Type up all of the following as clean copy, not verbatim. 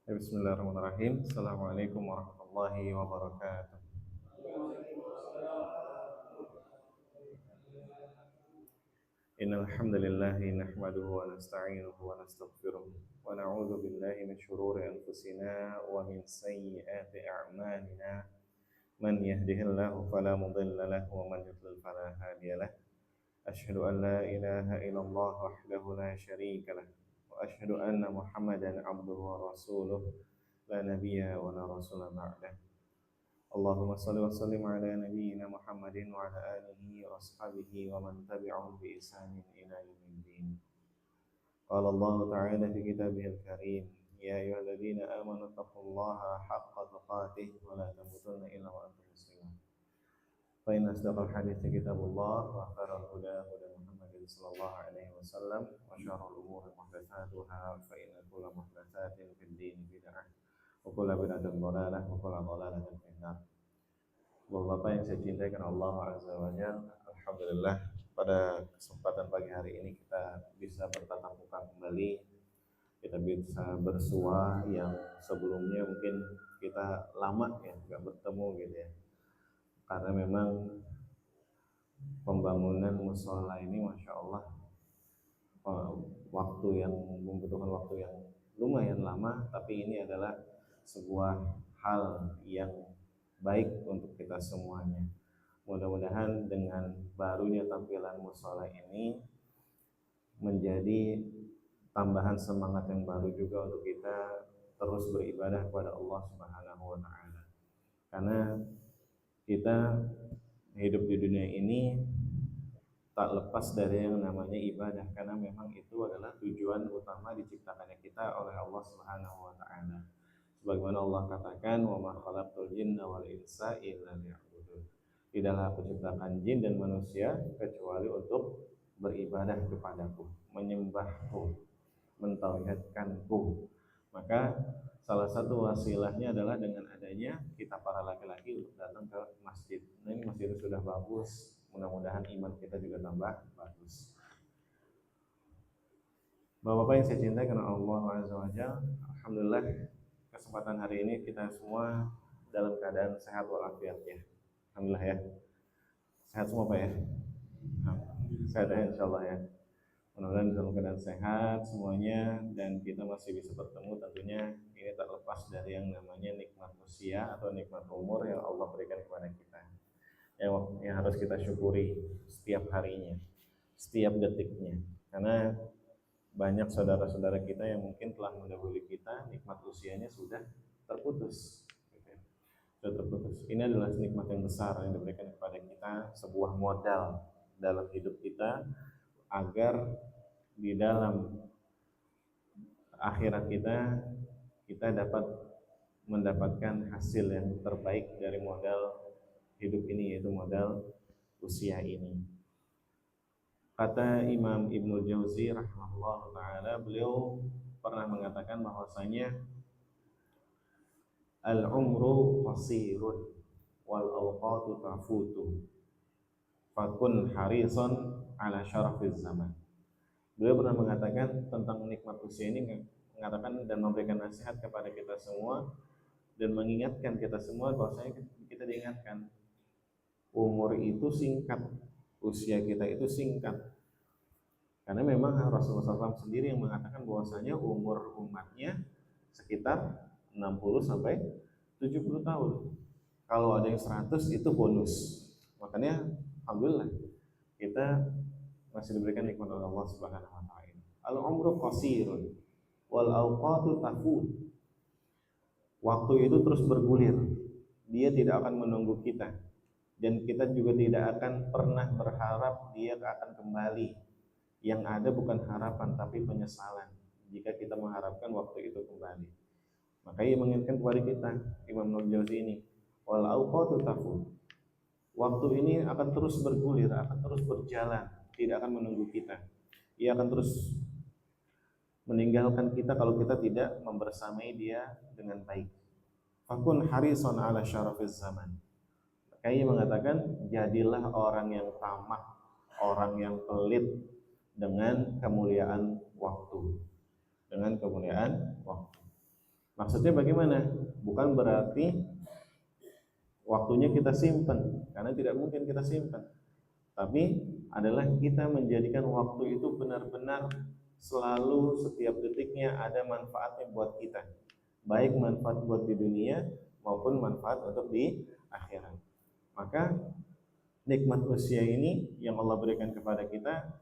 Bismillahirrahmanirrahim. Assalamualaikum warahmatullahi wabarakatuh. Innal hamdalillah nahmaduhu wa nasta'inuhu wa nastaghfiruh wa na'udzu billahi min shururi anfusina wa min sayyiati a'malina. Man yahdihillahu fala mudilla lahu wa man yudlil fala hadiya lahu. Asyhadu an la ilaha illallah wahdahu la syarika lah wa asyhadu anna Muhammadan abduhu wa rasuluh la nabiyya wa la rasula ba'dah. Allahumma salli wa sallim ala nabiyyina Muhammadin wa ala alihi wa ashabihi wa man tabi'ahum bi ihsanin ila yaumiddin. Qala Allah ta'ala fi kitabihil karim, ya ayyuhalladzina amanu taqullaha haqqa tuqatih wa la tamutunna illa wa antum muslimun. Fa inna asdaqal hadithi kitabullah wa khairal huda huda Muhammadin sallallahu alaihi wasallam wa syarrul umuri muhdatsatuha fa inna kulla muhdatsatin fid din bid'ah wa kulla bid'atin dhalalah wa kulla dhalalatin fin nar. Bapak-bapak yang saya cintai karena Allah Azza wa Jalla, alhamdulillah pada kesempatan pagi hari ini kita bisa bertatap muka kembali, kita bisa bersua yang sebelumnya mungkin kita lama ya nggak bertemu gitu ya, karena memang pembangunan musola ini masya Allah waktu yang membutuhkan waktu yang lumayan lama, tapi ini adalah sebuah hal yang baik untuk kita semuanya. Mudah-mudahan dengan barunya tampilan musola ini menjadi tambahan semangat yang baru juga untuk kita terus beribadah kepada Allah Subhanahu wa taala. Karena kita hidup di dunia ini tak lepas dari yang namanya ibadah, karena memang itu adalah tujuan utama diciptakannya kita oleh Allah Subhanahu wa taala. Sebagaimana Allah katakan, wa ma khalaqtul jinna wal insa illa liya'budun. Tidaklah aku ciptakan jin dan manusia kecuali untuk beribadah kepadaku, menyembahku, mentauhidkanku. Maka salah satu wasilahnya adalah dengan adanya kita para laki-laki untuk datang ke masjid. Nah, ini masjid sudah bagus, mudah-mudahan iman kita juga tambah bagus. Bapak-bapak yang saya cintai karena Allah Azza wa Jalla, alhamdulillah kesempatan hari ini kita semua dalam keadaan sehat walafiat ya. Alhamdulillah ya. Sehat semua Pak ya. Sehat ya insyaallah ya. Mudah-mudahan dalam keadaan sehat semuanya dan kita masih bisa bertemu, tentunya ini tak lepas dari yang namanya nikmat usia atau nikmat umur yang Allah berikan kepada kita. Yang harus kita syukuri setiap harinya, setiap detiknya. Karena banyak saudara-saudara kita yang mungkin telah mendahului kita, nikmat usianya sudah terputus. Sudah terputus. Ini adalah nikmat yang besar yang diberikan kepada kita, sebuah modal dalam hidup kita agar di dalam akhirat kita dapat mendapatkan hasil yang terbaik dari modal hidup ini, yaitu modal usia ini. Kata Imam Ibnu Jauzi rahimahullah ta'ala, beliau pernah mengatakan bahwasanya al-umru qasirun wal awqatu tafutu fakun harisan ala syarafiz zaman. Beliau pernah mengatakan tentang nikmat usia ini, mengatakan dan memberikan nasihat kepada kita semua dan mengingatkan kita semua bahwasanya kita diingatkan umur itu singkat, usia kita itu singkat. Karena memang Rasulullah SAW sendiri yang mengatakan bahwasanya umur umatnya sekitar 60 sampai 70 tahun. Kalau ada yang 100 itu bonus. Makanya alhamdulillah kita masih diberikan nikmat oleh Allah Subhanahu wa taala. Al-umru qasirun wal awqatu tafut. Waktu itu terus bergulir. Dia tidak akan menunggu kita. Dan kita juga tidak akan pernah berharap dia akan kembali. Yang ada bukan harapan tapi penyesalan jika kita mengharapkan waktu itu kembali. Maka ia mengingatkan kepada kita, Imam Ibnu Jauzi ini, wal awqatu tafut. Waktu ini akan terus bergulir, akan terus berjalan, tidak akan menunggu kita. Ia akan terus meninggalkan kita kalau kita tidak membersamai dia dengan baik. Fakun harisan ala syarafiz zaman. Maka ia mengatakan, jadilah orang yang tamak, orang yang pelit dengan kemuliaan waktu. Dengan kemuliaan waktu. Maksudnya bagaimana? Bukan berarti waktunya kita simpan, karena tidak mungkin kita simpan. Tapi adalah kita menjadikan waktu itu benar-benar selalu setiap detiknya ada manfaatnya buat kita. Baik manfaat buat di dunia maupun manfaat untuk di akhirat. Maka nikmat usia ini yang Allah berikan kepada kita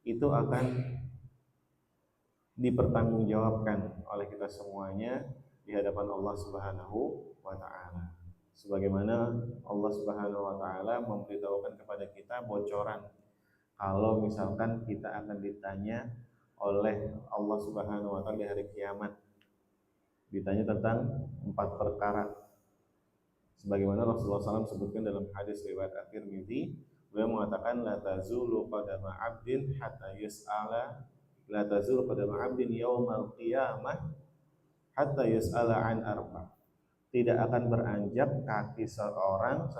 itu akan dipertanggungjawabkan oleh kita semuanya di hadapan Allah Subhanahu wa taala. Sebagaimana Allah Subhanahu wa taala memberitahukan kepada kita bocoran kalau misalkan kita akan ditanya oleh Allah Subhanahu wa taala di hari kiamat. Ditanya tentang 4 perkara. Sebagaimana Rasulullah SAW sebutkan dalam hadis riwayat At-Tirmidzi, beliau mengatakan la tazulu qadama 'abdin hatta yus'ala la tazulu qadama 'abdin yaumal qiyamah hatta yus'ala an arba. Tidak akan beranjak kaki seseorang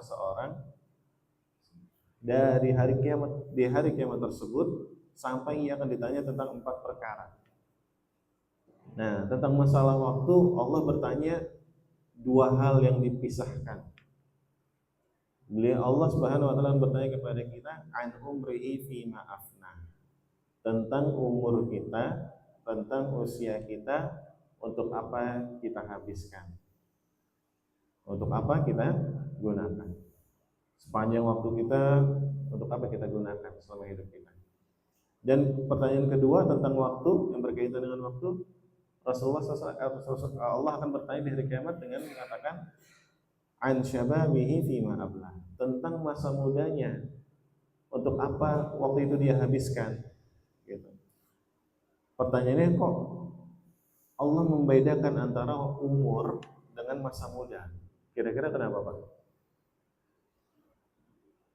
dari hari kiamat, di hari kiamat tersebut sampai ia akan ditanya tentang 4 perkara. Nah, tentang masalah waktu Allah bertanya 2 hal yang dipisahkan. Beliau Allah Subhanahu wa taala bertanya kepada kita an umrihi fi ma afna. Tentang umur kita, tentang usia kita, untuk apa kita habiskan. Untuk apa kita gunakan. Sepanjang waktu kita, untuk apa kita gunakan selama hidup kita. Dan pertanyaan kedua tentang waktu yang berkaitan dengan waktu, Allah akan bertanya di hari kiamat dengan mengatakan an syababihi fima ablah, tentang masa mudanya, untuk apa waktu itu dia habiskan gitu. Pertanyaannya, kok Allah membedakan antara umur dengan masa muda? Kira-kira kenapa, Pak?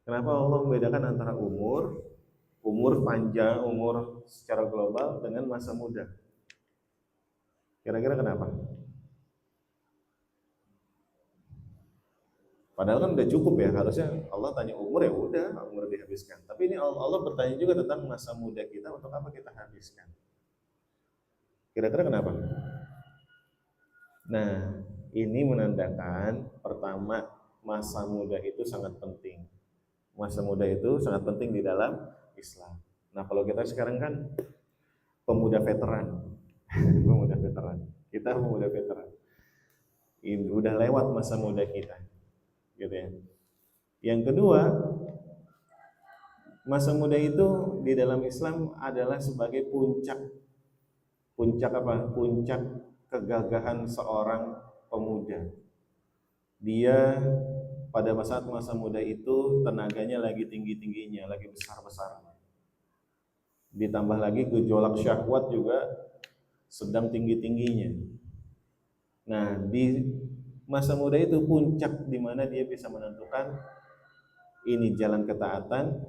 Kenapa Allah membedakan antara umur panjang, umur secara global dengan masa muda? Kira-kira kenapa? Padahal kan udah cukup ya, harusnya Allah tanya umur, ya udah umur dihabiskan. Tapi ini Allah bertanya juga tentang masa muda kita, untuk apa kita habiskan. Kira-kira kenapa? Nah, ini menandakan pertama, masa muda itu sangat penting. Masa muda itu sangat penting di dalam Islam. Nah, kalau kita sekarang kan pemuda veteran. Pemuda veteran. Kita pemuda veteran. Ini udah lewat masa muda kita. Gitu ya. Yang kedua, masa muda itu di dalam Islam adalah sebagai puncak apa? Puncak kegagahan seorang pemuda. Dia pada saat masa muda itu tenaganya lagi tinggi-tingginya, lagi besar-besarnya. Ditambah lagi gejolak syahwat juga sedang tinggi-tingginya. Nah, di masa muda itu puncak di mana dia bisa menentukan ini jalan ketaatan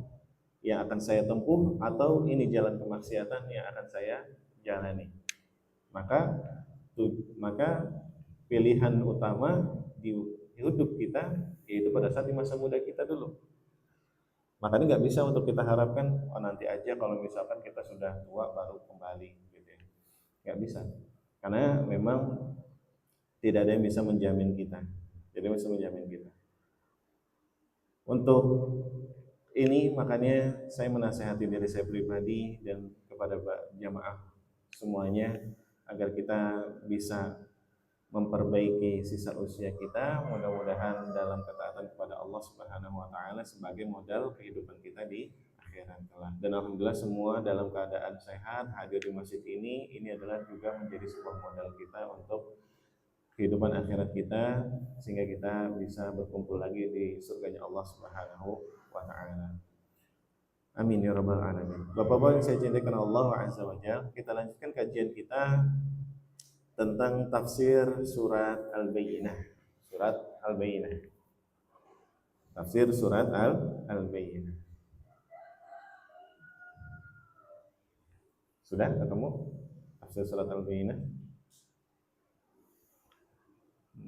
yang akan saya tempuh atau ini jalan kemaksiatan yang akan saya jalani. Maka pilihan utama di hidup kita yaitu pada saat di masa muda kita dulu. Makanya nggak bisa untuk kita harapkan nanti aja kalau misalkan kita sudah tua baru kembali gitu ya. Nggak bisa. Karena memang tidak ada yang bisa menjamin kita. Tidak bisa menjamin kita. Untuk ini makanya saya menasihati diri saya pribadi dan kepada jamaah semuanya agar kita bisa memperbaiki sisa usia kita, mudah-mudahan dalam ketaatan kepada Allah Subhanahu wa taala sebagai modal kehidupan kita di akhirat kelak. Dan alhamdulillah semua dalam keadaan sehat hadir di masjid ini adalah juga menjadi sebuah modal kita untuk kehidupan akhirat kita sehingga kita bisa berkumpul lagi di surganya Allah Subhanahu wa taala. Amin ya rabbal alamin. Bapak-bapak yang saya cintai karena Allah Azza wa Jalla, kita lanjutkan kajian kita tentang tafsir surat Al-Bayyinah. Surat Al-Bayyinah. Tafsir surat Al-Bayyinah. Sudah ketemu tafsir surat Al-Bayyinah?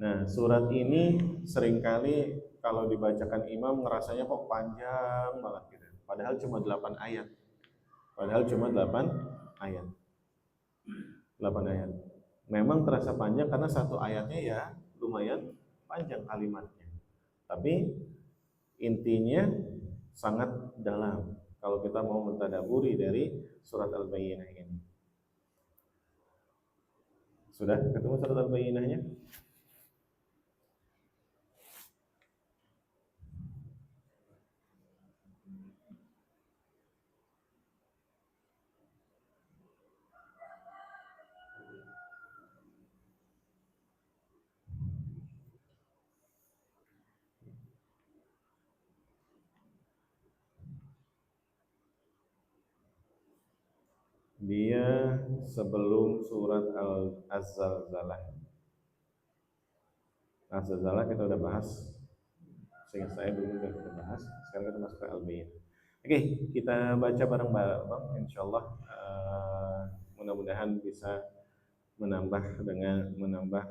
Nah, surat ini seringkali kalau dibacakan imam ngerasanya kok panjang banget gitu. Padahal cuma 8 ayat. Padahal cuma 8 ayat. 8 ayat. Memang terasa panjang karena satu ayatnya ya lumayan panjang kalimatnya. Tapi intinya sangat dalam kalau kita mau mentadaburi dari surat Al-Bayyinah ini. Sudah ketemu surat Al-Bayyinahnya? Dia sebelum surat Az-Zalzalah. Az-Zalzalah kita udah bahas, sehingga saya dulu udah kita bahas. Sekarang kita masuk ke Al-Bayyinah. Oke, kita baca bareng-bareng. Insyaallah mudah-mudahan bisa menambah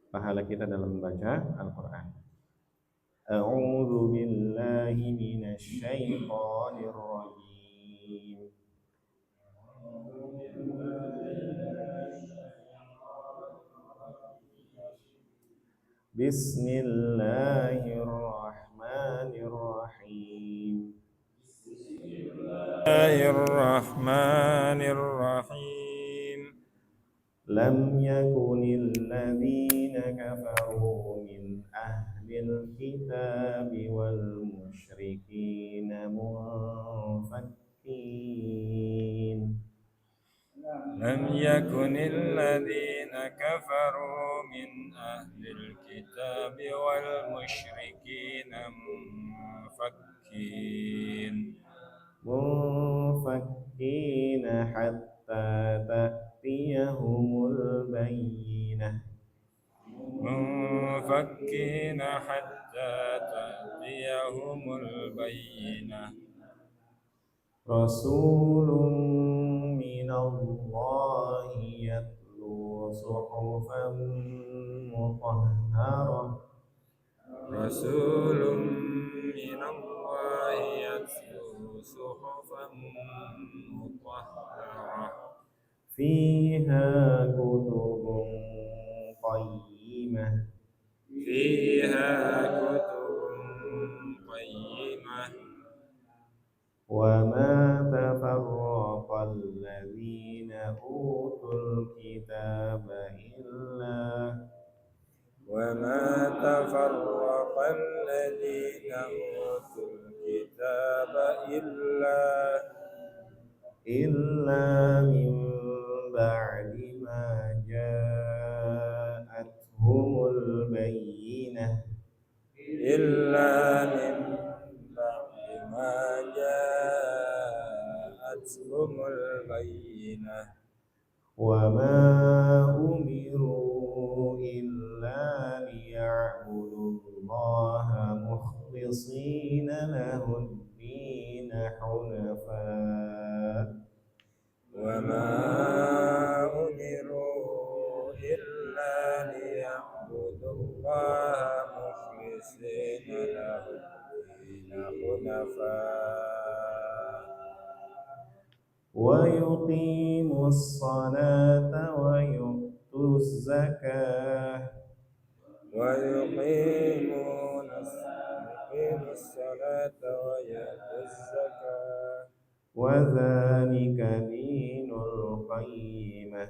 pahala kita dalam membaca Al-Quran. A'udzu billahi minasy syaithanir rajim. Bismillahirrahmanirrahim. Bismillahirrahmanirrahim. Lam yakunil ladzina kafaru min ahlil kitabi wal musyrikin munfakkin. لم يكن الذين كفروا من أهل الكتاب والمشركين منفكين حتى تأتيهم البينة رسول من الله يتلو صحفا مطهرة فيها كتب قيمة وما تفرق الذين أوتوا الكتاب إلا من بعد ما جاءتهم البينة وما أمروا إلا ليعبدوا الله مخلصين له الدين حنفاء ويقيموا الصلاة ويؤتوا الزكاة وذلك دين القيمة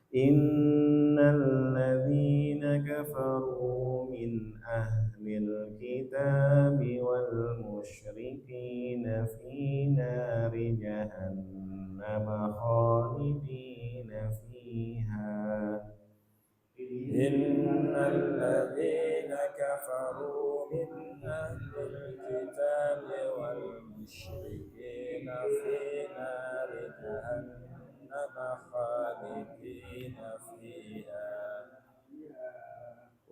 إن الذين كفروا من أهل الكتاب والمشركين في نار جهنم خالدين فيها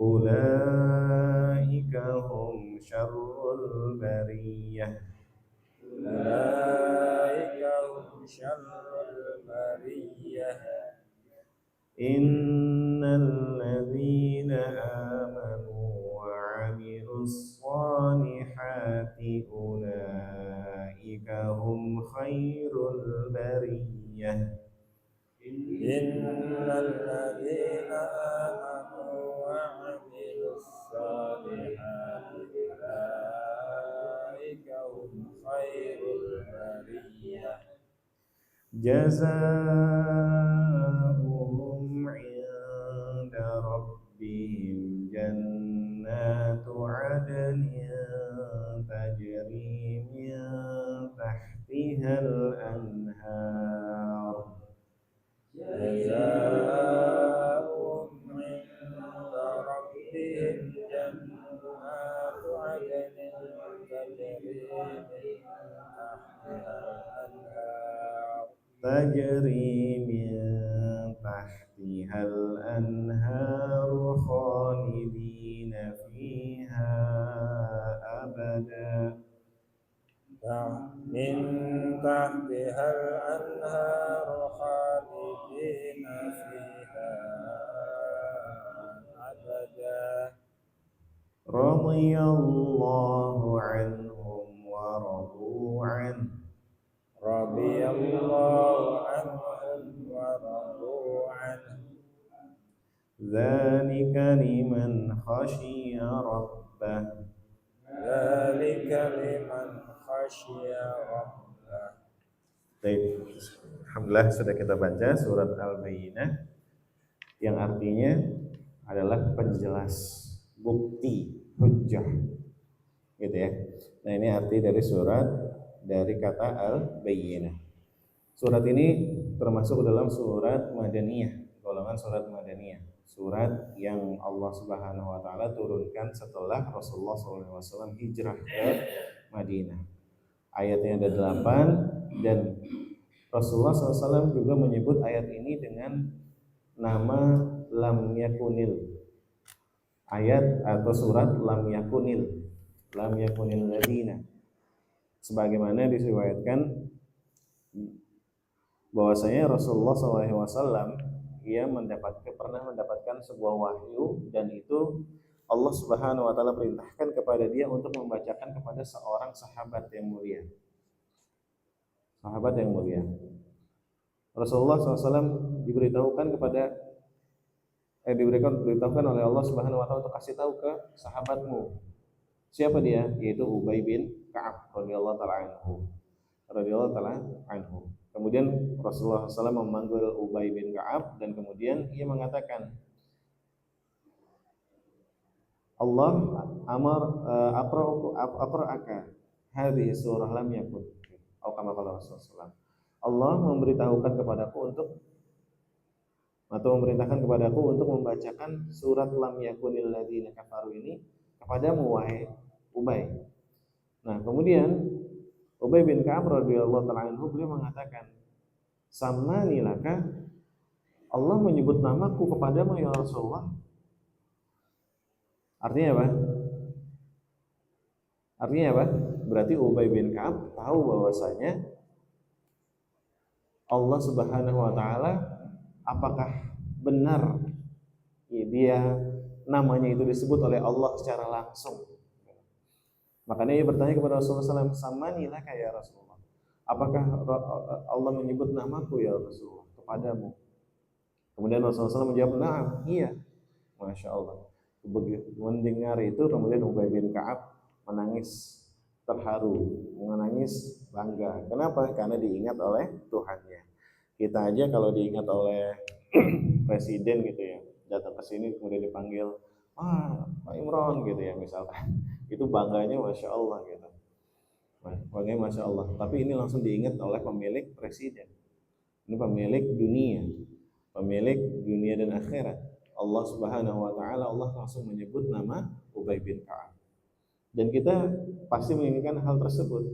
أولئك هم شر البرية إن الذين آمنوا وعملوا الصالحات الذين آمنوا وعملوا الصالحات أولئك هم خير البرية جزاؤهم عند ربهم جنات عدن تجري من تحتها الأنهار جزاؤهم عند ربهم جنات عدن تجري من تحتها الأنهار خالدين فيها أبدا من تحتها الأنهار خالدين فيها أبدا رضي الله عنهم ورضوا عنه رضي الله عنهم ورضوا عنه ذلك لمن خشي ربه ذلك لمن خشي ربه. Baik, alhamdulillah sudah kita baca surat Al-Bayyinah yang artinya adalah penjelas, bukti, hujjah, gitu ya. Nah ini arti dari surat, dari kata Al-Bayyinah. Surat ini termasuk dalam surat Madaniyah, golongan surat Madaniyah, surat yang Allah Subhanahu Wa Taala turunkan setelah Rasulullah SAW hijrah ke Madinah. Ayatnya ada 8 dan Rasulullah SAW juga menyebut ayat ini dengan nama lam yakunil, ayat atau surat lam yakunil ladina, sebagaimana diriwayatkan bahwasanya Rasulullah SAW ia pernah mendapatkan sebuah wahyu dan itu Allah Subhanahu Wa Taala perintahkan kepada dia untuk membacakan kepada seorang sahabat yang mulia. Rasulullah SAW diberitahukan oleh Allah Subhanahu Wa Taala untuk kasih tahu ke sahabatmu. Siapa dia? Yaitu Ubay bin Ka'ab radhiyallahu taala anhu. Kemudian Rasulullah SAW memanggil Ubay bin Ka'ab dan kemudian ia mengatakan, Allah aqra'aka hadhihi surah lam yakun. Atau kama qala Rasulullah. Allah memerintahkan kepadaku untuk membacakan surat lam yakunil ladzina kafaru ini kepadamu wahai Ubay. Nah, kemudian Ubay bin Ka'ab radhiyallahu ta'ala anhu beliau mengatakan, "Sammani laka, Allah menyebut namaku kepadamu ya Rasulullah." Artinya apa? Berarti Ubay bin Ka'ab tahu bahwasanya Allah Subhanahu Wa Taala apakah benar dia namanya itu disebut oleh Allah secara langsung. Makanya ia bertanya kepada Rasulullah SAW, "Sammani laka ya Rasulullah, apakah Allah menyebut namaku ya Rasulullah kepadamu?" Kemudian Rasulullah SAW menjawab, "Na'am, iya." Masya Allah. Begitu mendengar itu, kemudian Ubay bin Ka'ab menangis terharu, menangis bangga. Kenapa? Karena diingat oleh Tuhannya. Kita aja kalau diingat oleh presiden gitu ya, datang ke sini kemudian dipanggil, Pak Imron gitu ya misalkan, itu bangganya Masya Allah gitu. Bangganya Masya Allah. Tapi ini langsung diingat oleh pemilik presiden. Ini pemilik dunia dan akhirat. Allah Subhanahu Wa Taala, Allah langsung menyebut nama Ubay bin Ka'ab. Dan kita pasti menginginkan hal tersebut.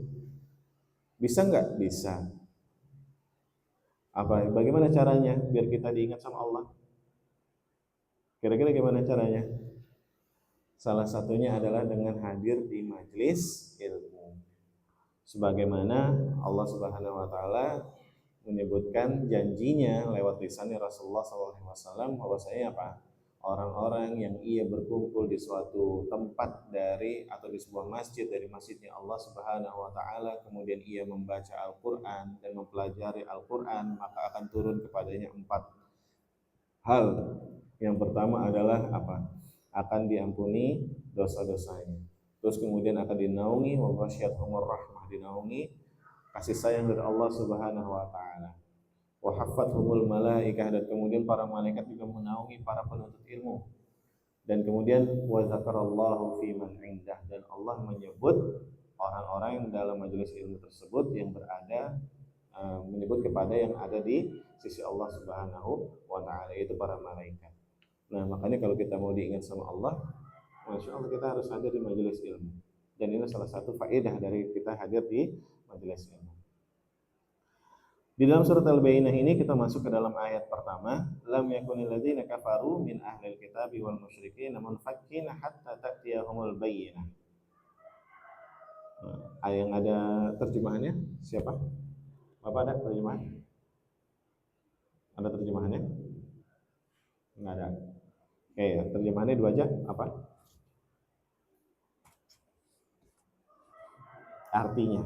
Bisa nggak? Bisa. Bagaimana caranya biar kita diingat sama Allah? Kira-kira gimana caranya? Salah satunya adalah dengan hadir di majelis ilmu. Sebagaimana Allah Subhanahu Wa Taala menyebutkan janjinya lewat lisannya Rasulullah SAW bahwasanya apa? Orang-orang yang ia berkumpul di suatu tempat atau di sebuah masjid dari masjidnya Allah Subhanahu Wa Taala, kemudian ia membaca Al-Quran dan mempelajari Al-Quran, maka akan turun kepadanya 4 hal. Yang pertama adalah apa? Akan diampuni dosa-dosanya. Terus kemudian akan dinaungi wa ghasyiyatuhumur rahmah, dinaungi kasih sayang dari Allah Subhanahu wa taala. Wa haffathumul malaikah, dan kemudian para malaikat juga menaungi para penuntut ilmu. Dan kemudian wa zakarallahu fi man indah, dan Allah menyebut orang-orang yang dalam majelis ilmu tersebut yang berada menyebut kepada yang ada di sisi Allah Subhanahu wa taala, yaitu para malaikat. Nah, makanya kalau kita mau diingat sama Allah, Masya Allah kita harus hadir di majelis ilmu. Dan ini salah satu faedah dari kita hadir di majelis ilmu. Di dalam surat Al-Bayyinah ini kita masuk ke dalam ayat pertama, lam yakunil ladzina kafaru min ahlil kitabi wal musyrikin munfakkina hatta ta'tiyahumul bayyinah. Yang ada terjemahannya siapa? Bapak ada terjemahan? Ada terjemahannya? Enggak ada. Oke, terjemahannya dua aja. Apa? Artinya.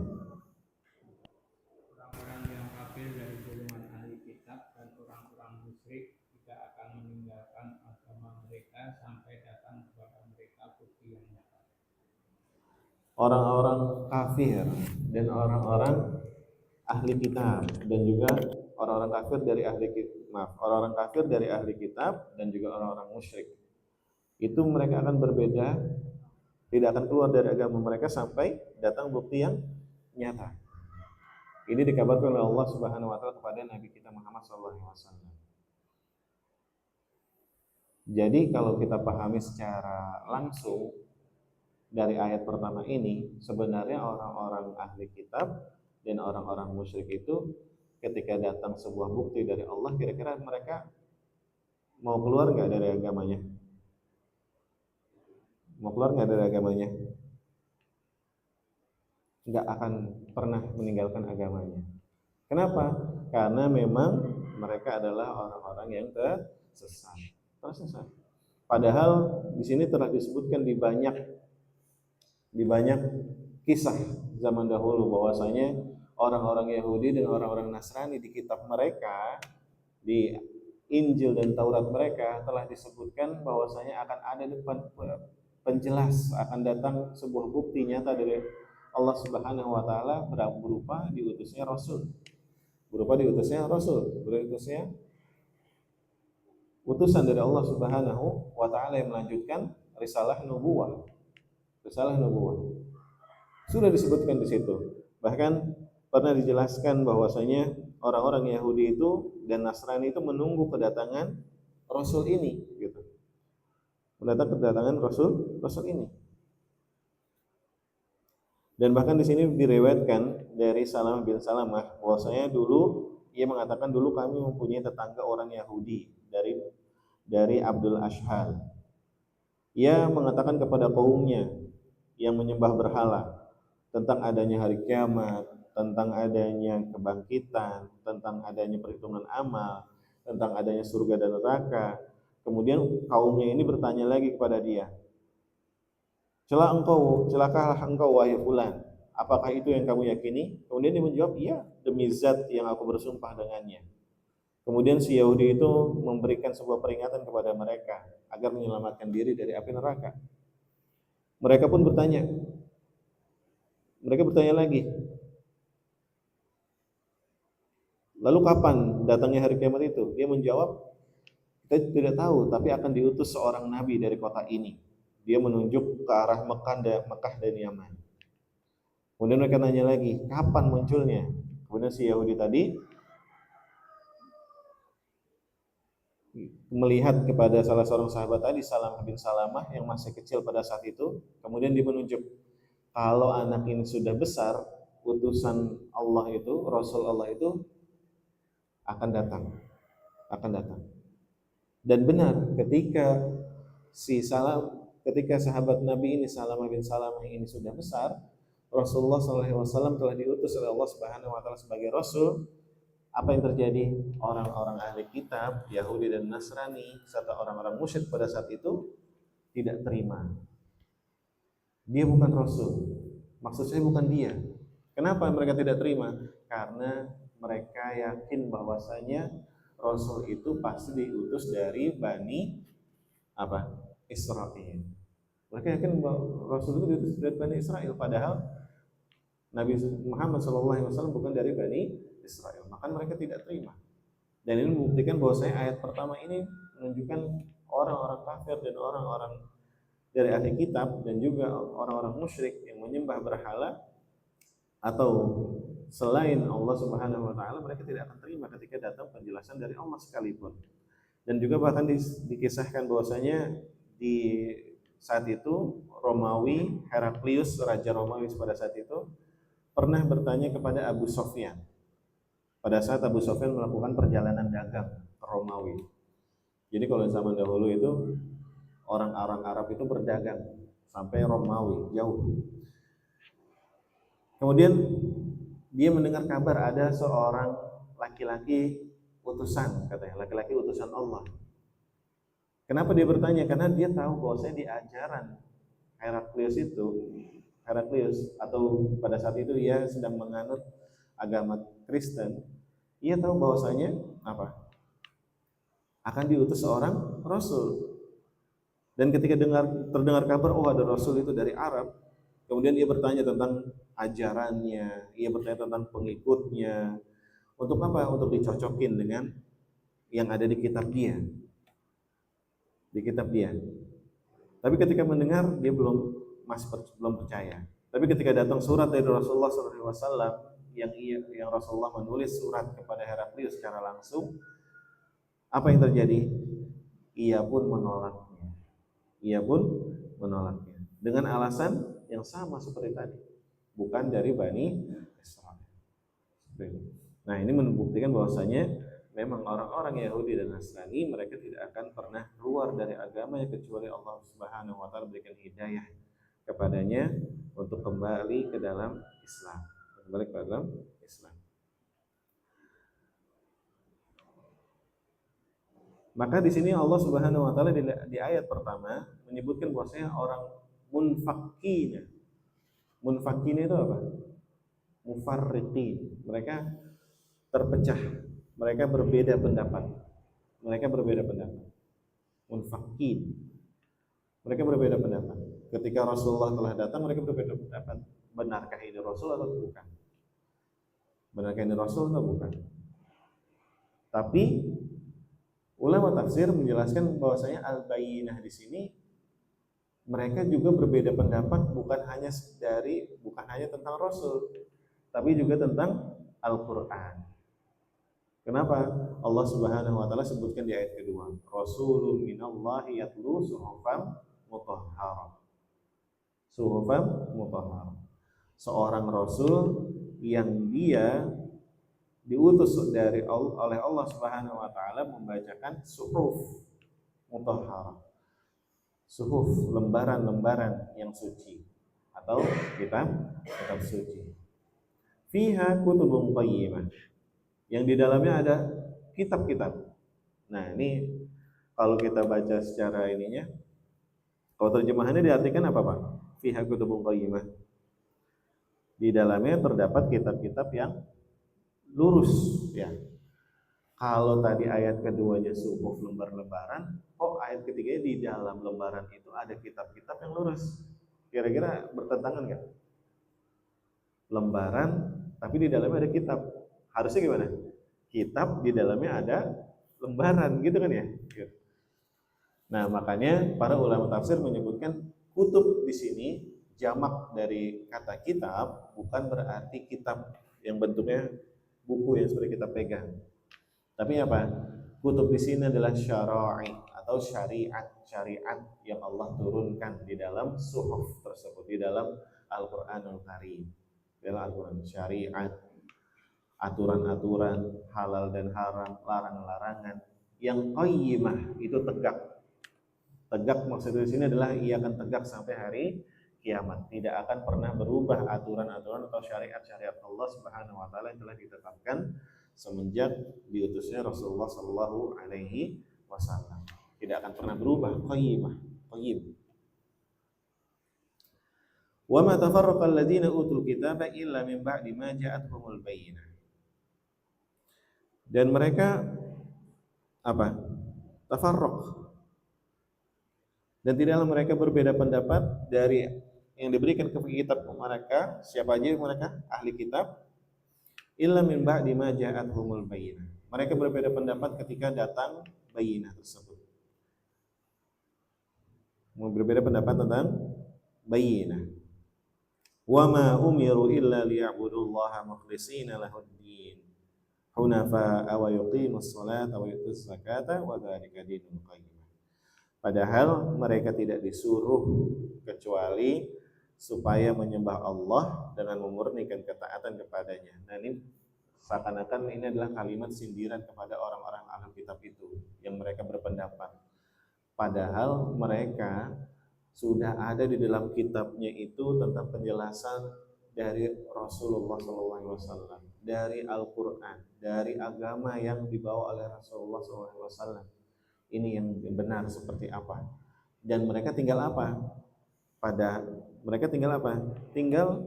Orang-orang yang kafir dari golongan ahli kitab dan orang-orang musyrik tidak akan meninggalkan agama mereka sampai datang kepada mereka bukti yang nyata. Orang-orang kafir dan orang-orang ahli kitab dan juga orang-orang kafir dari orang-orang kafir dari ahli kitab dan juga orang-orang musyrik. Itu mereka akan berbeda, tidak akan keluar dari agama mereka sampai datang bukti yang nyata. Ini dikabarkan oleh Allah Subhanahu wa taala kepada Nabi kita Muhammad sallallahu alaihi wasallam. Jadi kalau kita pahami secara langsung dari ayat pertama ini, sebenarnya orang-orang ahli kitab dan orang-orang musyrik itu ketika datang sebuah bukti dari Allah, kira-kira mereka mau keluar nggak dari agamanya? Mau keluar nggak dari agamanya? Nggak akan pernah meninggalkan agamanya. Kenapa? Karena memang mereka adalah orang-orang yang tersesat. Padahal di sini telah disebutkan di banyak kisah zaman dahulu bahwasanya orang-orang Yahudi dan orang-orang Nasrani di kitab mereka, di Injil dan Taurat mereka telah disebutkan bahwasanya akan ada penjelas, akan datang sebuah bukti nyata dari Allah Subhanahu wa taala berupa diutusnya rasul. Berutusnya utusan dari Allah Subhanahu wa taala yang melanjutkan risalah nubuwah. Sudah disebutkan di situ. Bahkan pernah dijelaskan bahwasanya orang-orang Yahudi itu dan Nasrani itu menunggu kedatangan rasul ini gitu. Kedatangan rasul ini. Dan bahkan di sini diriwayatkan dari Salamah bin Salamah bahwasanya dulu ia mengatakan, dulu kami mempunyai tetangga orang Yahudi dari Abdul Ashhal. Ia mengatakan kepada kaumnya yang menyembah berhala tentang adanya hari kiamat, tentang adanya kebangkitan, tentang adanya perhitungan amal, tentang adanya surga dan neraka. Kemudian kaumnya ini bertanya lagi kepada dia, celakalah engkau wahai fulan, apakah itu yang kamu yakini? Kemudian dia menjawab, iya, demi zat yang aku bersumpah dengannya. Kemudian si Yahudi itu memberikan sebuah peringatan kepada mereka agar menyelamatkan diri dari api neraka. Mereka pun bertanya lagi, lalu kapan datangnya hari kiamat itu? Dia menjawab, kita tidak tahu, tapi akan diutus seorang nabi dari kota ini. Dia menunjuk ke arah Mekah dan Yaman. Kemudian mereka tanya lagi, kapan munculnya? Kemudian si Yahudi tadi melihat kepada salah seorang sahabat tadi, Salamah bin Salamah, yang masih kecil pada saat itu. Kemudian dia menunjuk, kalau anak ini sudah besar, utusan Allah itu, Rasul Allah itu akan datang. Dan benar, ketika sahabat Nabi ini Salamah bin Salamah ini sudah besar, Rasulullah SAW telah diutus oleh Allah Subhanahu wa taala sebagai rasul. Apa yang terjadi? Orang-orang ahli kitab, Yahudi dan Nasrani serta orang-orang musyrik pada saat itu tidak terima. Dia bukan rasul. Maksud saya bukan dia. Kenapa mereka tidak terima? Karena mereka yakin bahwasanya Rasul itu pasti diutus dari Bani apa? Israel. Mereka yakin bahwa Rasul itu diutus dari Bani Israel, padahal Nabi Muhammad SAW bukan dari Bani Israel. Maka mereka tidak terima. Dan ini membuktikan bahwa ayat pertama ini menunjukkan orang-orang kafir dan orang-orang dari ahli kitab dan juga orang-orang musyrik yang menyembah berhala atau selain Allah Subhanahu wa taala, mereka tidak akan terima ketika datang penjelasan dari Allah sekalipun. Dan juga bahkan dikisahkan bahwasanya di saat itu Romawi, Heraklius, raja Romawi pada saat itu pernah bertanya kepada Abu Sufyan. Pada saat Abu Sufyan melakukan perjalanan dagang ke Romawi. Jadi kalau zaman dahulu itu orang-orang Arab itu berdagang sampai Romawi, jauh. Kemudian dia mendengar kabar ada seorang laki-laki utusan, katanya, laki-laki utusan Allah. Kenapa dia bertanya? Karena dia tahu bahwasanya di ajaran Heraklius atau pada saat itu ia sedang menganut agama Kristen, ia tahu bahwasanya apa? Akan diutus seorang rasul. Dan ketika terdengar kabar ada rasul itu dari Arab, kemudian ia bertanya tentang ajarannya, ia bertanya tentang pengikutnya. Untuk apa? Untuk dicocokin dengan yang ada di kitab dia. Di kitab dia. Tapi ketika mendengar dia belum percaya. Tapi ketika datang surat dari Rasulullah SAW yang Rasulullah menulis surat kepada Heraklius secara langsung, apa yang terjadi? Ia pun menolaknya. Dengan alasan yang sama seperti tadi, bukan dari Bani Israel. Nah, ini membuktikan bahwasanya memang orang-orang Yahudi dan Nasrani mereka tidak akan pernah keluar dari agamanya kecuali Allah Subhanahu wa taala berikan hidayah kepadanya untuk kembali ke dalam Islam. Maka di sini Allah Subhanahu wa taala di ayat pertama menyebutkan bahwasanya orang munfakin. Munfakin itu apa? Mufarriqin. Mereka terpecah. Mereka berbeda pendapat. Munfakin. Mereka berbeda pendapat. Ketika Rasulullah telah datang, mereka berbeda pendapat. Benarkah ini Rasul atau bukan? Tapi ulama tafsir menjelaskan bahwasanya al-bayyinah di sini mereka juga berbeda pendapat bukan hanya tentang Rasul, tapi juga tentang Al-Qur'an. Kenapa? Allah Subhanahu wa taala sebutkan di ayat kedua, Rasulun minallahi yatlu suhufan mutahharah. Seorang rasul yang dia diutus oleh Allah Subhanahu wa taala membacakan suhuf mutahharah. Suhuf, lembaran-lembaran yang suci atau kitab suci. Fiha kutubun qayyimah. Yang di dalamnya ada kitab-kitab. Nah, ini kalau kita baca secara ininya, kalau terjemahannya diartikan apa, Pak? Fiha kutubun qayyimah. Di dalamnya terdapat kitab-kitab yang lurus, ya. Kalau tadi ayat keduanya suhuf lembar-lembaran, ayat ketiganya di dalam lembaran itu ada kitab-kitab yang lurus. Kira-kira bertentangan nggak? Lembaran, tapi di dalamnya ada kitab. Harusnya gimana? Kitab di dalamnya ada lembaran, gitu kan ya? Nah, makanya para ulama tafsir menyebutkan kutub di sini jamak dari kata kitab bukan berarti kitab yang bentuknya buku yang seperti kita pegang. Tapi apa? Kutub di sini adalah syara'i atau syariat yang Allah turunkan di dalam suhuf tersebut, di dalam Al-Qur'anul Karim. Dalam Al-Qur'an syariat, aturan-aturan halal dan haram, larang-larangan yang qayyimah, itu tegak. Tegak maksudnya di sini adalah ia akan tegak sampai hari kiamat. Tidak akan pernah berubah aturan-aturan atau syariat-syariat Allah Subhanahu wa taala yang telah ditetapkan semenjak diutusnya Rasulullah sallallahu alaihi wasallam. Tidak akan pernah berubah, qayyim. Wa ma tafarraqa alladziina utul kitaba illa min ba'di ma ja'atuhumul bayyinah. Dan mereka apa? Tafarruq. Dan tidaklah mereka berbeda pendapat dari yang diberikan ke kitab mereka, siapa aja mereka? Ahli kitab, illa min ba'di ma ja'atuhumul bayyinah. Mereka berbeda pendapat ketika datang bayyinah tersebut. Berbeda pendapat tentang bayyinah. Wa ma umiru illa liya'budullaha mukhlishina lahuddin hunafa'a wa yuqimus salata wa yutuz zakata wa dzalika dinul qayyim. Padahal mereka tidak disuruh kecuali supaya menyembah Allah dengan memurnikan ketaatan kepadanya. Nah, ini seakan-akan ini adalah kalimat sindiran kepada orang-orang ahli kitab itu yang mereka berpendapat. Padahal mereka sudah ada di dalam kitabnya itu tentang penjelasan dari Rasulullah SAW, dari Al-Quran, dari agama yang dibawa oleh Rasulullah SAW. Ini yang benar seperti apa. Dan mereka tinggal apa? Tinggal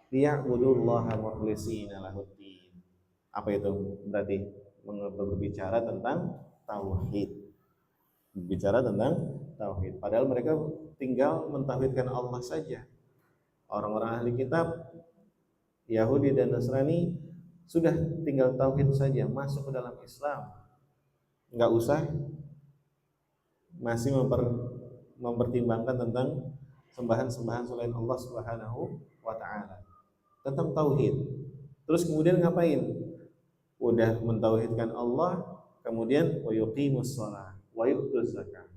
liya'budullaha mukhlishina lahuddin. Apa itu? Berarti berbicara tentang tauhid. Berbicara tentang tauhid. Padahal mereka tinggal mentauhidkan Allah saja. Orang-orang ahli kitab Yahudi dan Nasrani sudah tinggal tauhid saja, masuk ke dalam Islam. Enggak usah masih mempertimbangkan tentang sembahan-sembahan selain Allah Subhanahu wa taala. Tentang tauhid. Terus kemudian ngapain? Udah mentauhidkan Allah, kemudian wa yuqimus shalah wa yutuz zakat.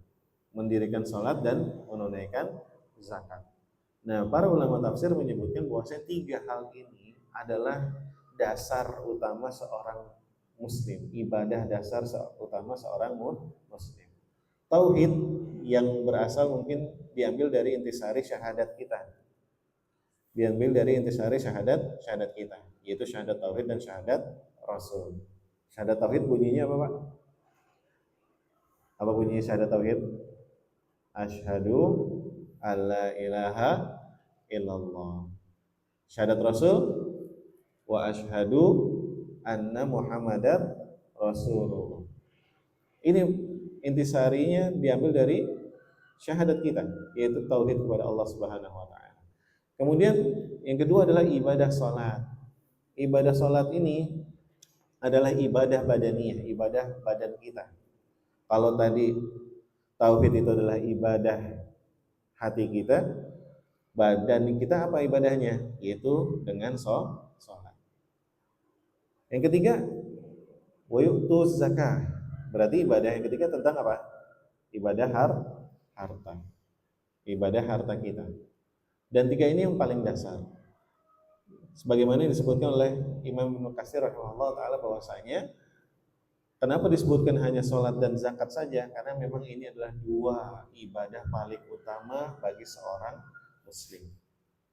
Mendirikan salat dan menunaikan zakat. Nah, para ulama tafsir menyebutkan bahwasanya tiga hal ini adalah dasar utama seorang muslim, ibadah dasar utama seorang muslim. Tauhid yang berasal mungkin diambil dari intisari syahadat kita. Diambil dari intisari syahadat kita, yaitu syahadat tauhid dan syahadat rasul. Syahadat tauhid bunyinya apa, Pak? Apa bunyi syahadat tauhid? Asyhadu alla ilaha illallah. Syahadat rasul wa asyhadu anna muhammadar rasulullah. Ini intisarinya diambil dari syahadat kita, yaitu tauhid kepada Allah Subhanahu wa taala. Kemudian yang kedua adalah ibadah salat. Ibadah salat ini adalah ibadah badaniyah, ibadah badan kita. Kalau tadi tauhid itu adalah ibadah hati kita, badan kita apa ibadahnya? Yaitu dengan salat. Yang ketiga, wa yu'tuz zakah. Berarti ibadah yang ketiga tentang apa? Ibadah harta. Ibadah harta kita. Dan tiga ini yang paling dasar. Sebagaimana disebutkan oleh Imam Ibnu Katsir rahimahullah taala bahwasanya kenapa disebutkan hanya sholat dan zakat saja? Karena memang ini adalah dua ibadah paling utama bagi seorang muslim.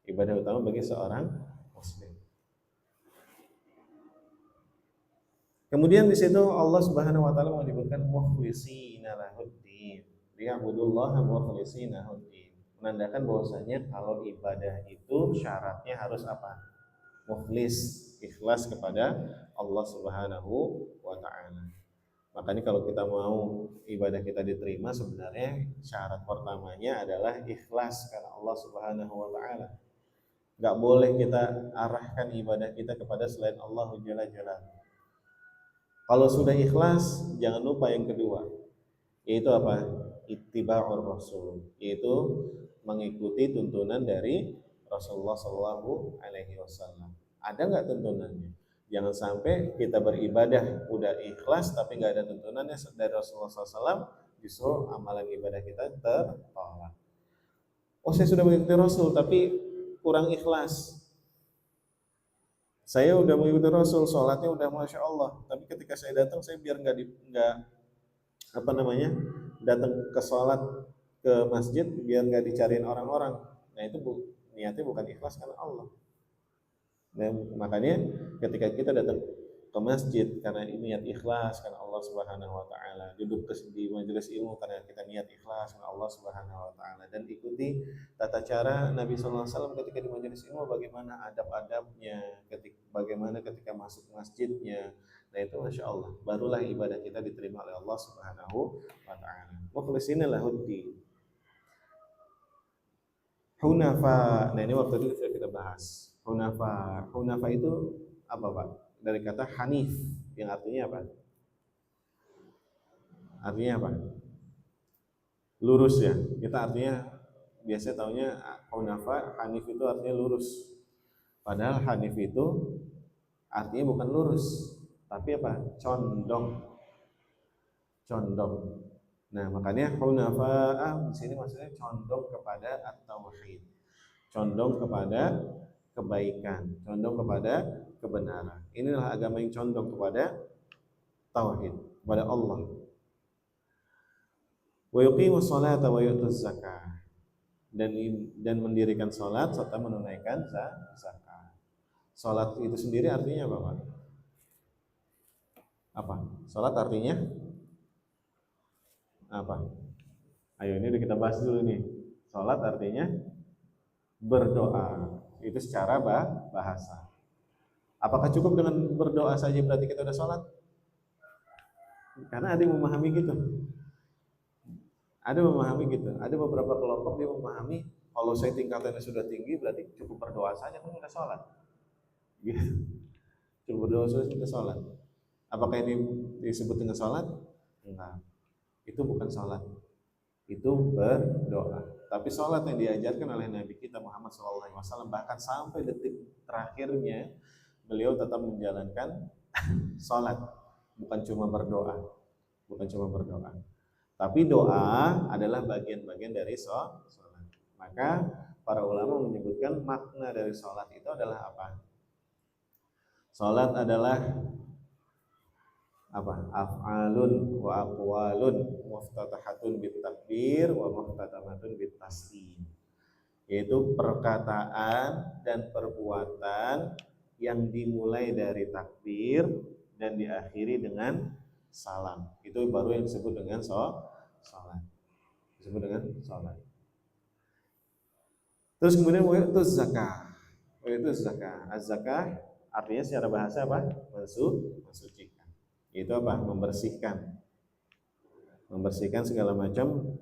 Ibadah utama bagi seorang muslim. Kemudian di situ Allah Subhanahu wa taala menyebutkan mukhlishina lahuddin. Liya'budullaha mukhlishina lahuddin. Menandakan bahwasanya kalau ibadah itu syaratnya harus apa? Mukhlis, ikhlas kepada Allah Subhanahu wa taala. Makanya kalau kita mau ibadah kita diterima, sebenarnya syarat pertamanya adalah ikhlas karena Allah Subhanahu wa taala. Enggak boleh kita arahkan ibadah kita kepada selain Allah Jalla Jalaluhu. Kalau sudah ikhlas, jangan lupa yang kedua, yaitu apa? Ittiba'ur Rasul, yaitu mengikuti tuntunan dari Rasulullah Shallallahu Alaihi Wasallam. Ada nggak tuntunannya? Jangan sampai kita beribadah udah ikhlas tapi nggak ada tuntunannya dari Rasulullah SAW, justru amalan ibadah kita tertolak. Oh, saya sudah mengikuti Rasul tapi kurang ikhlas. Saya udah mengikuti Rasul, sholatnya udah masya Allah, tapi ketika saya datang saya biar datang ke sholat ke masjid biar nggak dicariin orang-orang. Nah itu niatnya bukan ikhlas karena Allah. Dan makanya ketika kita datang ke masjid karena niat ikhlas karena Allah Subhanahu wa taala, duduk di majelis ilmu karena kita niat ikhlas karena Allah Subhanahu wa taala, dan ikuti tata cara Nabi sallallahu alaihi wasallam ketika di majelis ilmu, bagaimana adab-adabnya, bagaimana ketika masuk masjidnya Nah itu Masya Allah, barulah ibadah kita diterima oleh Allah Subhanahu wa Ta'ala. Mukhlisina lahuddin. Hunafa. Nah ini waktu itu sudah kita bahas. Hunafa. Hunafa itu apa Pak? Dari kata hanif, yang artinya apa? Artinya apa? Lurus ya. Kita artinya biasa taunya hunafa, hanif itu artinya lurus. Padahal hanif itu artinya bukan lurus, tapi apa? Condong. Condong. Nah, makanya hunafa'ah di sini maksudnya condong kepada at-tauhid. Condong kepada kebaikan, condong kepada kebenaran. Inilah agama yang condong kepada tauhid, kepada Allah. Wa yuqimus sholata wa yu'tuz zakah. Dan mendirikan salat serta menunaikan zakat. Salat itu sendiri artinya apa, Pak? Apa? Salat artinya apa? Ayo ini udah kita bahas dulu nih. Salat artinya berdoa. Itu secara bahasa. Apakah cukup dengan berdoa saja berarti kita udah salat? Karena ada yang memahami gitu. Ada memahami gitu. Ada beberapa kelompok yang memahami kalau saya tingkatannya sudah tinggi berarti cukup berdoa saja kan sudah salat. Gitu. Cukup berdoa saja kita salat. Apakah ini disebut dengan salat? Enggak. Itu bukan salat. Itu berdoa. Tapi salat yang diajarkan oleh Nabi kita Muhammad SAW bahkan sampai detik terakhirnya beliau tetap menjalankan salat, bukan cuma berdoa. Bukan cuma berdoa. Tapi doa adalah bagian-bagian dari salat. Maka para ulama menyebutkan makna dari salat itu adalah apa? Salat adalah apa? Af'alun wa aqwalun muftatahatun bit takbir wa muftatamatun bit taslim. Yaitu perkataan dan perbuatan yang dimulai dari takbir dan diakhiri dengan salam. Itu baru yang disebut dengan salat. Disebut dengan salat. Terus kemudian wa yu'tuz zakah. Wa yu'tuz zakah. Az-zakah artinya secara bahasa apa? Mensucikan. Itu apa? Membersihkan segala macam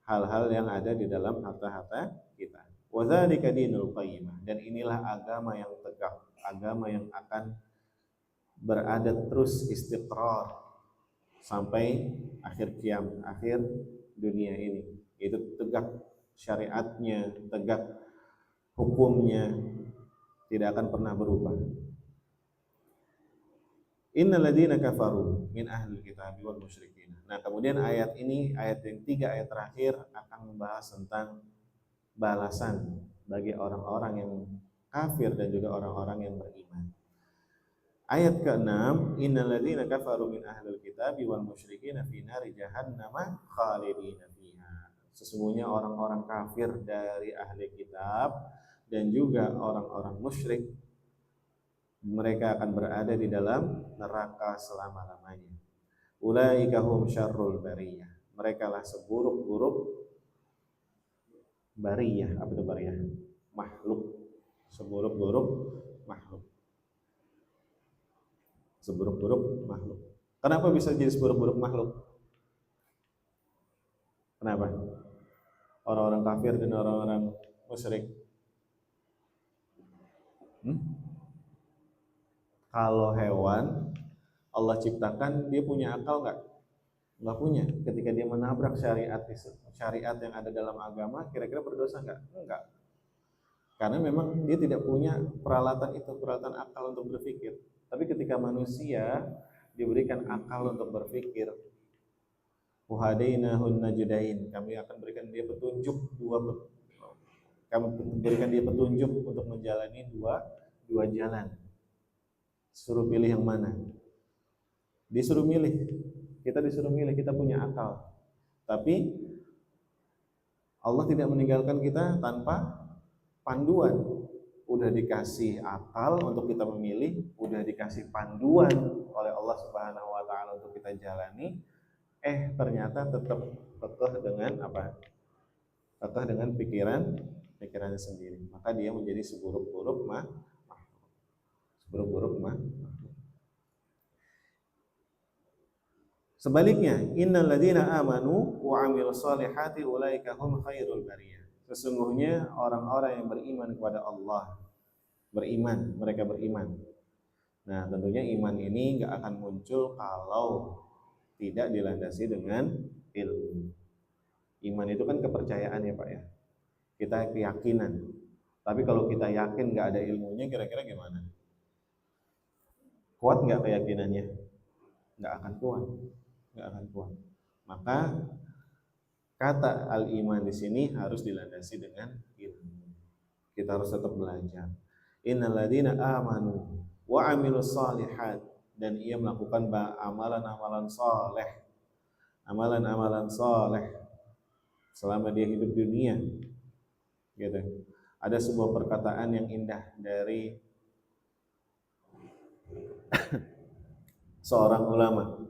hal-hal yang ada di dalam harta-harta kita. Wa dzalika dinul qayyimah. Dan inilah agama yang tegak, agama yang akan berada terus istiqrar sampai akhir dunia ini. Itu tegak syariatnya, tegak hukumnya, tidak akan pernah berubah. Innal ladzina kafaru min ahlil kitab wal musyrikin. Nah, kemudian ayat ini, ayat yang 3 ayat terakhir akan membahas tentang balasan bagi orang-orang yang kafir dan juga orang-orang yang beriman. Ayat ke-6, innal ladzina kafaru min ahlil kitab wal musyrikin fi nari jahannam khalidina fiha. Sesungguhnya orang-orang kafir dari ahli kitab dan juga orang-orang musyrik mereka akan berada di dalam neraka selama-lamanya. Ulaika hum syarrul bariyah. Mereka lah seburuk-buruk bariyah. Apa itu bariyah? Makhluk. Seburuk-buruk makhluk. Seburuk-buruk makhluk. Kenapa bisa jadi seburuk-buruk makhluk? Kenapa? Orang-orang kafir dan orang-orang musyrik. Kalau hewan Allah ciptakan, dia punya akal nggak? Nggak punya. Ketika dia menabrak syariat yang ada dalam agama, kira-kira berdosa nggak? Enggak. Karena memang dia tidak punya peralatan akal untuk berpikir. Tapi ketika manusia diberikan akal untuk berpikir, wahadainahun najdain, kami akan berikan dia petunjuk untuk menjalani dua jalan. Suruh pilih yang mana? Disuruh milih. Kita disuruh milih, kita punya akal. Tapi Allah tidak meninggalkan kita tanpa panduan. Udah dikasih akal untuk kita memilih, udah dikasih panduan oleh Allah Subhanahu wa taala untuk kita jalani, ternyata tetap kekeh dengan apa? Kekeh dengan pikirannya sendiri. Maka dia menjadi seburuk-buruk makhluk. Sebaliknya, innal ladzina amanu wa 'amilus solihati ulaika hum khairul bariyah. Sesungguhnya orang-orang yang beriman kepada Allah, mereka beriman. Nah, tentunya iman ini nggak akan muncul kalau tidak dilandasi dengan ilmu. Iman itu kan kepercayaan ya Pak ya. Kita keyakinan. Tapi kalau kita yakin nggak ada ilmunya, kira-kira gimana? Kuat nggak keyakinannya? Nggak akan kuat. Nggak akan kuat. Maka kata al-iman di sini harus dilandasi dengan ilmu. Kita harus tetap belajar. Innal ladzina amanu wa 'amilus shalihat, dan ia melakukan amalan-amalan saleh. Amalan-amalan saleh selama dia hidup di dunia. Gitu. Ada sebuah perkataan yang indah dari seorang ulama,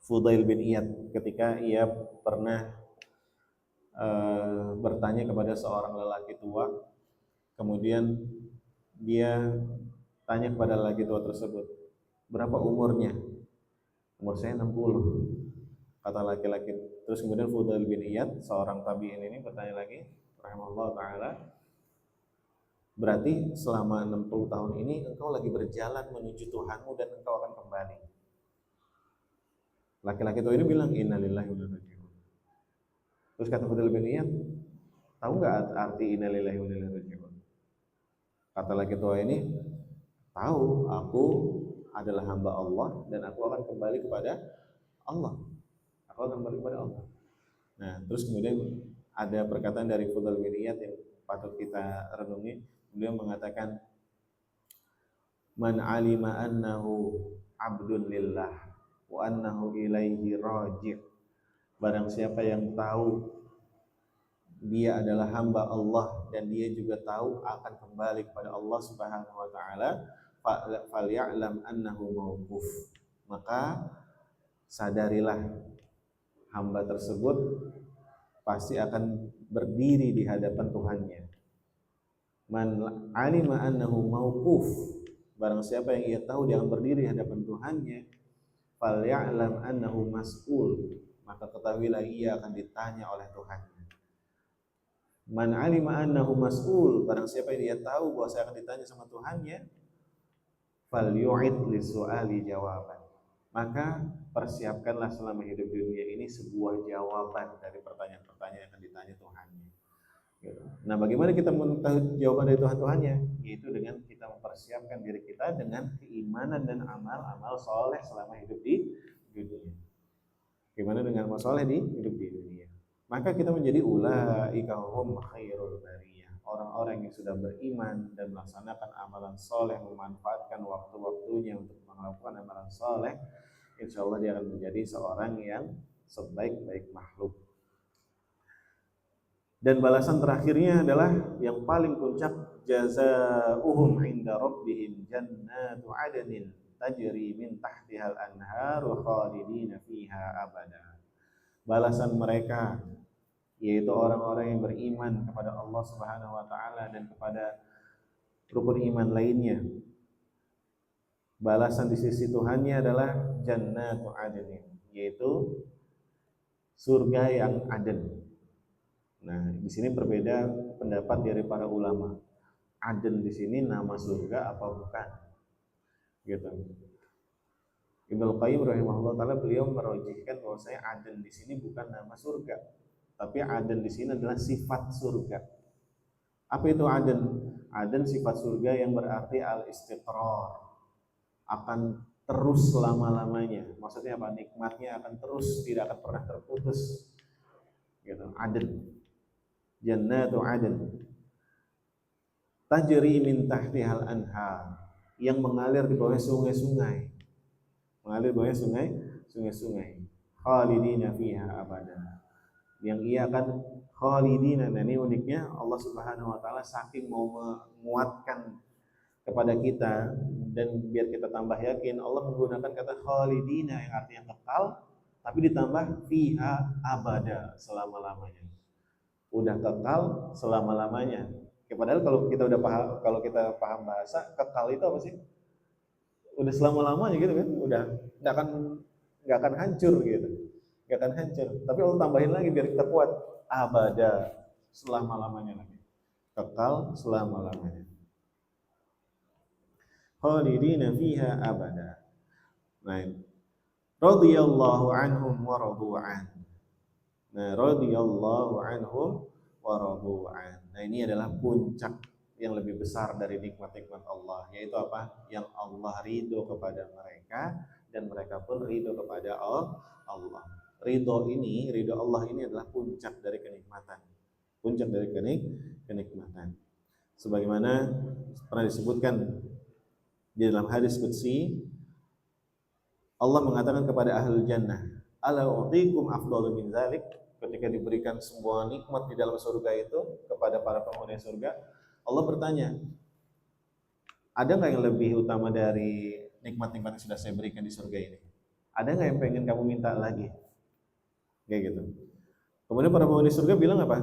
Fudail bin Iyad, ketika ia pernah bertanya kepada seorang lelaki tua. Kemudian dia tanya kepada lelaki tua tersebut, berapa umurnya? Umur saya 60, kata laki-laki. Terus kemudian Fudail bin Iyad, seorang tabi'in ini bertanya lagi, rahimahullah ta'ala, berarti selama 60 tahun ini engkau lagi berjalan menuju Tuhanmu dan engkau akan kembali. Laki-laki tua ini bilang, innalillahi wa inna ilaihi raji'un. Terus kata Fudail bin Iyad, tahu nggak arti innalillahi wa inna ilaihi raji'un? Kata laki tua ini, tahu, aku adalah hamba Allah dan aku akan kembali kepada Allah. Aku akan kembali kepada Allah. Nah, terus kemudian ada perkataan dari Fudail bin Iyad yang patut kita renungi. Beliau mengatakan, man alima annahu abdun lillah wa annahu ilaihi raji'. Barang siapa yang tahu dia adalah hamba Allah dan dia juga tahu akan kembali kepada Allah Subhanahu wa taala, falya'lam annahu mauquf. Maka sadarilah hamba tersebut pasti akan berdiri di hadapan Tuhannya. Man alima annahu mauquf, barang siapa yang ia tahu dia akan berdiri di hadapan Tuhannya, falya'lam annahu mas'ul, maka ketahuilah ia akan ditanya oleh Tuhannya. Man alima annahu mas'ul, barang siapa yang dia tahu bahwa saya akan ditanya sama Tuhannya, falyu'id li su'ali jawaban, maka persiapkanlah selama hidup di dunia ini sebuah jawaban dari pertanyaan-pertanyaan yang akan ditanya Tuhannya. Nah, bagaimana kita mengetahui jawaban dari Tuhannya? Yaitu dengan kita mempersiapkan diri kita dengan keimanan dan amal-amal soleh selama hidup di dunia. Gimana dengan amal soleh di hidup di dunia? Maka kita menjadi ulaika hum khairul bariyah, orang-orang yang sudah beriman dan melaksanakan amalan soleh, memanfaatkan waktu-waktunya untuk melakukan amalan soleh, insya Allah dia akan menjadi seorang yang sebaik-baik makhluk. Dan balasan terakhirnya adalah yang paling puncak, jazaa'uhum 'inda rabbihim jannatu 'adnin tajri min tahtihal anharu khalidina fiha abada. Balasan mereka, yaitu orang-orang yang beriman kepada Allah Subhanahu wa taala dan kepada rukun iman lainnya, balasan di sisi Tuhannya adalah jannatu 'adnin, yaitu surga yang aden. Nah, di sini berbeda pendapat dari para ulama. Aden di sini nama surga apa bukan? Gitu. Ibnu Qayyim rahimahullah taala, beliau merojihkan bahwasanya Aden di sini bukan nama surga, tapi Aden di sini adalah sifat surga. Apa itu Aden? Aden sifat surga yang berarti al-istiqrar, akan terus selama-lamanya. Maksudnya apa? Nikmatnya akan terus, tidak akan pernah terputus. Gitu. Aden. Jannatu Aden tajri min tahtihal anhar, yang mengalir di bawah sungai-sungai. Mengalir di bawah sungai-sungai. Khalidina fiha abada, yang ia akan khalidina. Nah, ini uniknya Allah Subhanahu wa taala saking mau menguatkan kepada kita dan biar kita tambah yakin, Allah menggunakan kata khalidina yang artinya kekal, tapi ditambah fiha abada, selama-lamanya. Udah kekal selama-lamanya. Ya, padahal kalau kita paham bahasa, kekal itu apa sih? udah selama-lamanya gitu kan, udah nggak akan hancur gitu, nggak akan hancur. Tapi Allah tambahin lagi biar kita kuat, abada, selama-lamanya lagi, kekal selama-lamanya. Khalidina fiha abada. Nah, radhiyallahu anhum wa radu an. Nah, radhiyallahu anhum wa radu an. Nah, ini adalah puncak yang lebih besar dari nikmat-nikmat Allah, yaitu apa? Yang Allah ridho kepada mereka dan mereka pun ridho kepada Allah. Ridho Allah ini adalah puncak dari kenikmatan. Puncak dari kenikmatan. Sebagaimana pernah disebutkan di dalam hadis qudsi, Allah mengatakan kepada ahlul jannah, ala u'tikum afdalu min dzalik, ketika diberikan sebuah nikmat di dalam surga itu kepada para penghuni surga, Allah bertanya, ada nggak yang lebih utama dari nikmat-nikmat yang sudah saya berikan di surga ini? Ada nggak yang pengen kamu minta lagi? Kayak gitu. Kemudian para penghuni surga bilang apa?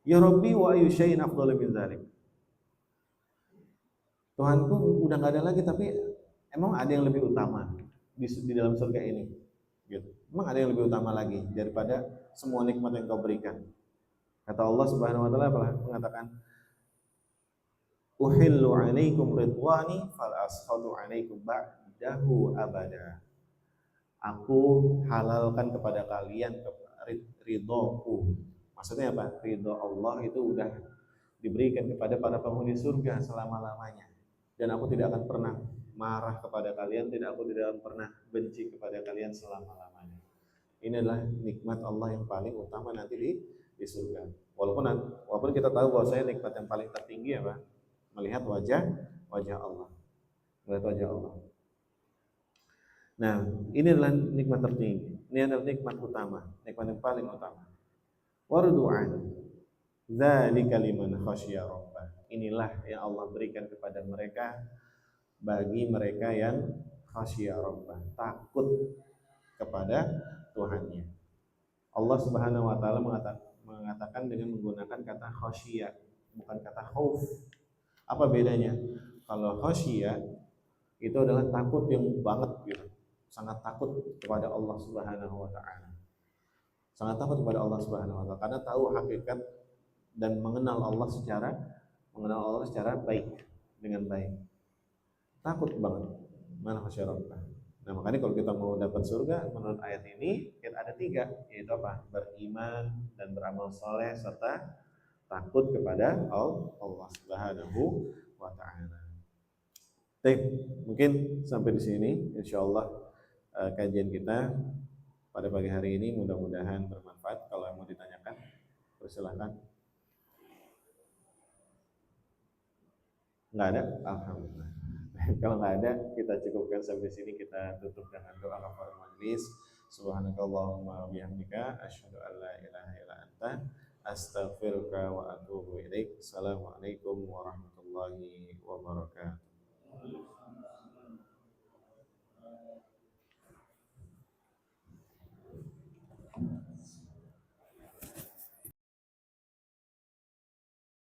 Ya Rabbi wa ayyu syai'in afdalu min dzalik. Tuhanku, udah nggak ada lagi, tapi emang ada yang lebih utama di dalam surga ini? Gitu. Emang ada yang lebih utama lagi daripada semua nikmat yang kau berikan? Kata Allah Subhanahu wa taala mengatakan, uhillu alaikum ridwani fal ashadu alaikum ba'dahu abada. Aku halalkan kepada kalian ridhoku. Maksudnya apa? Ridho Allah itu udah diberikan kepada para penghuni surga selama-lamanya. Dan aku tidak akan pernah marah kepada kalian, aku tidak akan pernah benci kepada kalian selama-lamanya. Ini adalah nikmat Allah yang paling utama nanti di surga. Walaupun kita tahu bahwasanya nikmat yang paling tertinggi apa? Melihat wajah Allah. Melihat wajah Allah. Nah, ini adalah nikmat tertinggi. Ini adalah nikmat utama, nikmat yang paling utama. Wardu'an. Dzalika liman khasyya rabbah. Inilah yang Allah berikan kepada mereka, bagi mereka yang khasyya rabbah, takut kepada Tuhannya. Allah Subhanahu wa taala mengatakan dengan menggunakan kata khasyya, bukan kata khauf. Apa bedanya? Kalau khasyya itu adalah takut yang banget gitu. Sangat takut kepada Allah Subhanahu wa taala. Sangat takut kepada Allah Subhanahu wa taala karena tahu hakikat dan mengenal Allah secara baik, dengan baik. Takut banget. Man khasyya rabbah. Nah, makanya kalau kita mau dapat surga menurut ayat ini kita ada 3, yaitu apa? Beriman dan beramal soleh serta takut kepada Allah Subhanahu wa taala. Baik, mungkin sampai di sini insyaallah kajian kita pada pagi hari ini, mudah-mudahan bermanfaat. Kalau mau ditanyakan persilahkan. Nggak ada? Alhamdulillah. Kalau nggak ada, kita cukupkan sampai sini. Kita tutup dengan doa kafaratul majelis. Subhanakallahumma wa bihamdika asyhadu an la ilaha illa anta astaghfiruka wa atubu ilaik. Assalamualaikum warahmatullahi wabarakatuh.